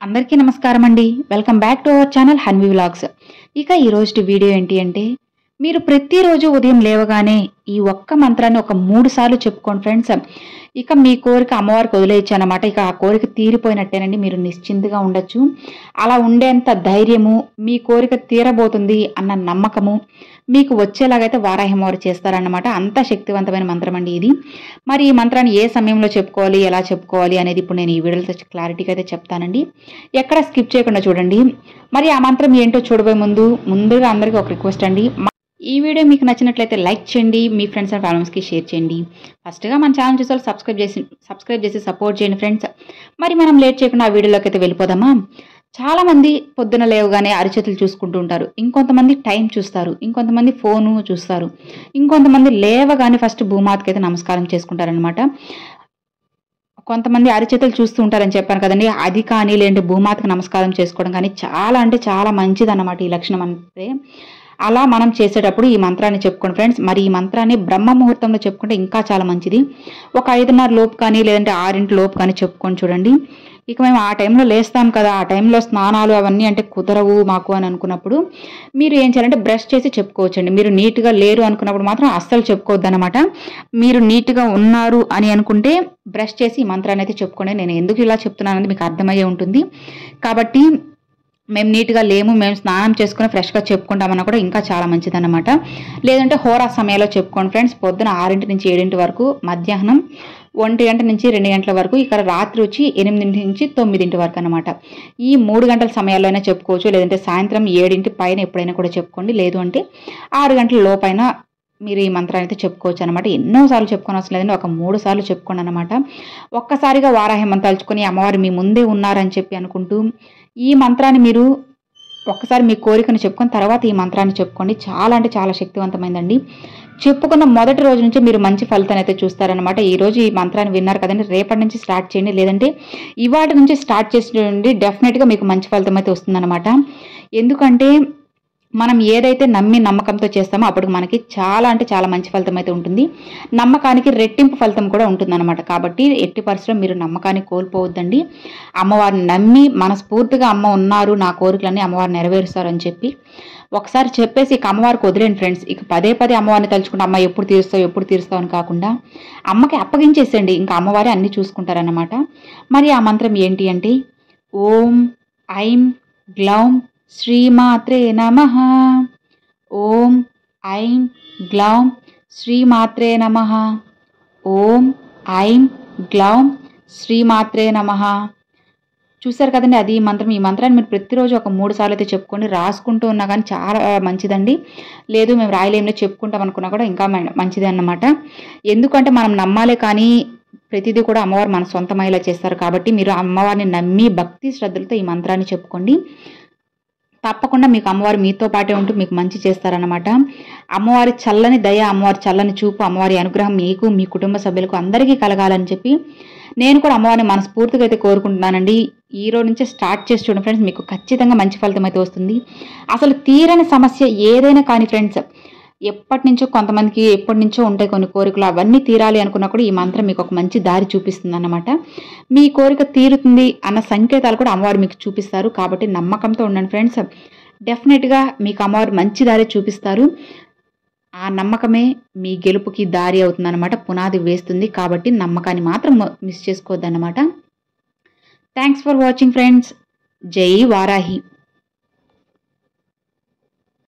అందరికీ నమస్కారం అండి. Welcome back to our channel Hanvi vlogs. ఇక ఈ రోజు వీడియో ఏంటి అంటే, మీరు ప్రతిరోజు ఉదయం లేవగానే ఈ ఒక్క మంత్రాన్ని ఒక 3 సార్లు చెప్పుకోండి ఫ్రెండ్స్. ఇక మీ కోరిక అమ్మవారికి వదిలేయచ్చు అనమాట. ఇక ఆ కోరిక తీరిపోయినట్టేనండి, మీరు నిశ్చింతగా ఉండొచ్చు. అలా ఉండేంత ధైర్యము, మీ కోరిక తీరబోతుంది అన్న నమ్మకము మీకు వచ్చేలాగైతే వారాహి అమ్మవారు చేస్తారన్నమాట. అంత శక్తివంతమైన మంత్రం అండి ఇది. మరి ఈ మంత్రాన్ని ఏ సమయంలో చెప్పుకోవాలి, ఎలా చెప్పుకోవాలి అనేది ఇప్పుడు నేను ఈ వీడియోలో క్లారిటీగా అయితే చెప్తానండి. ఎక్కడ స్కిప్ చేయకుండా చూడండి. మరి ఆ మంత్రం ఏంటో చూడబోయే ముందుగా అందరికీ ఒక రిక్వెస్ట్ అండి. ఈ వీడియో మీకు నచ్చినట్లయితే లైక్ చేయండి, మీ ఫ్రెండ్స్ అండ్ ఫ్యామిలీస్కి షేర్ చేయండి. ఫస్ట్గా మన ఛానల్ చూసే సబ్స్క్రైబ్ చేసి సపోర్ట్ చేయండి ఫ్రెండ్స్. మరి మనం లేట్ చేయకుండా ఆ వీడియోలోకి అయితే వెళ్ళిపోదామా. చాలా మంది పొద్దున లేవగానే అరిచేతులు చూసుకుంటూ ఉంటారు, ఇంకొంతమంది టైం చూస్తారు, ఇంకొంతమంది ఫోను చూస్తారు, ఇంకొంతమంది లేవగానే ఫస్ట్ భూమాతకి అయితే నమస్కారం చేసుకుంటారనమాట. కొంతమంది అరిచేతులు చూస్తూ ఉంటారని చెప్పాను కదండి, అది కానీ లేదంటే భూమాతకి నమస్కారం చేసుకోవడం కానీ చాలా అంటే చాలా మంచిది అన్నమాట ఈ లక్షణం అంటే. అలా మనం చేసేటప్పుడు ఈ మంత్రాన్ని చెప్పుకోండి ఫ్రెండ్స్. మరి ఈ మంత్రాన్ని బ్రహ్మ ముహూర్తంలో చెప్పుకుంటే ఇంకా చాలా మంచిది. ఒక 5:30 లోపు కానీ లేదంటే 6 లోపు కానీ చెప్పుకొని చూడండి. ఇక మేము ఆ టైంలో లేస్తాం కదా, ఆ టైంలో స్నానాలు అవన్నీ అంటే కుదరవు మాకు అని అనుకున్నప్పుడు మీరు ఏం చేయాలంటే బ్రష్ చేసి చెప్పుకోవచ్చండి. మీరు నీట్గా లేరు అనుకున్నప్పుడు మాత్రం అస్సలు చెప్పుకోవద్దు అనమాట. మీరు నీట్గా ఉన్నారు అని అనుకుంటే బ్రష్ చేసి ఈ మంత్రాన్ని అయితే చెప్పుకోండి. నేను ఎందుకు ఇలా చెప్తున్నానని మీకు అర్థమయ్యే ఉంటుంది. కాబట్టి మేము నీట్గా లేము, మేము స్నానం చేసుకుని ఫ్రెష్గా చెప్పుకుంటామన్నా కూడా ఇంకా చాలా మంచిదన్నమాట. లేదంటే హోరా సమయంలో చెప్పుకోండి ఫ్రెండ్స్. పొద్దున 6 నుంచి 7 వరకు, మధ్యాహ్నం 1 గంట నుంచి 2 గంటల వరకు, ఇక్కడ రాత్రి వచ్చి 8 నుంచి 9 వరకు అనమాట. ఈ 3 గంటల సమయాల్లో అయినా చెప్పుకోవచ్చు. లేదంటే సాయంత్రం 7 పైన ఎప్పుడైనా కూడా చెప్పుకోండి. లేదు అంటే 6 గంటల లోపైన మీరు ఈ మంత్రాన్ని అయితే చెప్పుకోవచ్చు అనమాట. ఎన్నోసార్లు చెప్పుకొని అవసరం లేదండి, ఒక 3 సార్లు చెప్పుకోండి అనమాట. ఒక్కసారిగా వారాహి మంత్రం తలుచుకొని అమ్మవారు మీ ముందే ఉన్నారని చెప్పి అనుకుంటూ ఈ మంత్రాన్ని మీరు ఒక్కసారి మీ కోరికను చెప్పుకొని తర్వాత ఈ మంత్రాన్ని చెప్పుకోండి. చాలా అంటే చాలా శక్తివంతమైందండి. చెప్పుకున్న మొదటి రోజు నుంచి మీరు మంచి ఫలితాన్ని అయితే చూస్తారనమాట. ఈ రోజు ఈ మంత్రాన్ని విన్నారు కదండి, రేపటి నుంచి స్టార్ట్ చేయండి. లేదంటే ఇవాటి నుంచి స్టార్ట్ చేసి డెఫినెట్గా మీకు మంచి ఫలితం అయితే వస్తుందన్నమాట. ఎందుకంటే మనం ఏదైతే నమ్మి నమ్మకంతో చేస్తామో అప్పుడు మనకి చాలా అంటే చాలా మంచి ఫలితం అయితే ఉంటుంది. నమ్మకానికి రెట్టింపు ఫలితం కూడా ఉంటుందన్నమాట. కాబట్టి ఎట్టి పరిస్థితుల్లో మీరు నమ్మకాన్ని కోల్పోవద్దండి. అమ్మవారిని నమ్మి మనస్ఫూర్తిగా అమ్మ ఉన్నారు, నా కోరికలన్నీ అమ్మవారు నెరవేరుస్తారు అని చెప్పి ఒకసారి చెప్పేసి ఇక అమ్మవారికి వదిలేండి ఫ్రెండ్స్. ఇక పదే అమ్మవారిని తలుచుకుంటే అమ్మ ఎప్పుడు తీరుస్తావు అని కాకుండా అమ్మకి అప్పగించేసేయండి. ఇంకా అమ్మవారే అన్ని చూసుకుంటారన్నమాట. మరి ఆ మంత్రం ఏంటి అంటే, ఓం ఐం గ్లౌం శ్రీమాత్రే నమః. ఓం ఐం గ్లౌం శ్రీమాత్రే నమః. ఓం ఐం గ్లౌం శ్రీమాత్రే నమః. చూసారు కదండి, అది ఈ మంత్రం. ఈ మంత్రాన్ని మీరు ప్రతిరోజు ఒక 3 సార్లు అయితే చెప్పుకొని రాసుకుంటూ ఉన్నా కానీ చాలా మంచిదండి. లేదు మేము రాయలేంలో చెప్పుకుంటాం అనుకున్నా కూడా ఇంకా మంచిది అన్నమాట. ఎందుకంటే మనం నమ్మాలే కానీ ప్రతిదీ కూడా అమ్మవారు మన సొంతమయ్యేలా చేస్తారు. కాబట్టి మీరు అమ్మవారిని నమ్మి భక్తి శ్రద్ధలతో ఈ మంత్రాన్ని చెప్పుకోండి. తప్పకుండా మీకు అమ్మవారు మీతో పాటే ఉంటూ మీకు మంచి చేస్తారనమాట. అమ్మవారి చల్లని దయ, అమ్మవారి చల్లని చూపు, అమ్మవారి అనుగ్రహం మీకు, మీ కుటుంబ సభ్యులకు అందరికీ కలగాలని చెప్పి నేను కూడా అమ్మవారిని మనస్ఫూర్తిగా అయితే కోరుకుంటున్నానండి. ఈ రోజు నుంచే స్టార్ట్ చేసి చూడండి ఫ్రెండ్స్, మీకు ఖచ్చితంగా మంచి ఫలితం అయితే వస్తుంది. అసలు తీరని సమస్య ఏదైనా కానీ ఫ్రెండ్స్, ఎప్పటి నుంచో ఉంటాయి కొన్ని కోరికలు, అవన్నీ తీరాలి అనుకున్నా కూడా ఈ మంత్రం మీకు ఒక మంచి దారి చూపిస్తుంది అన్నమాట. మీ కోరిక తీరుతుంది అన్న సంకేతాలు కూడా అమ్మవారు మీకు చూపిస్తారు. కాబట్టి నమ్మకంతో ఉండండి ఫ్రెండ్స్. డెఫినెట్గా మీకు అమ్మవారు మంచి దారి చూపిస్తారు. ఆ నమ్మకమే మీ గెలుపుకి దారి అవుతుంది అనమాట, పునాది వేస్తుంది. కాబట్టి నమ్మకాన్ని మాత్రం మిస్ చేసుకోవద్దన్నమాట. Thanks for watching friends. జై వారాహి.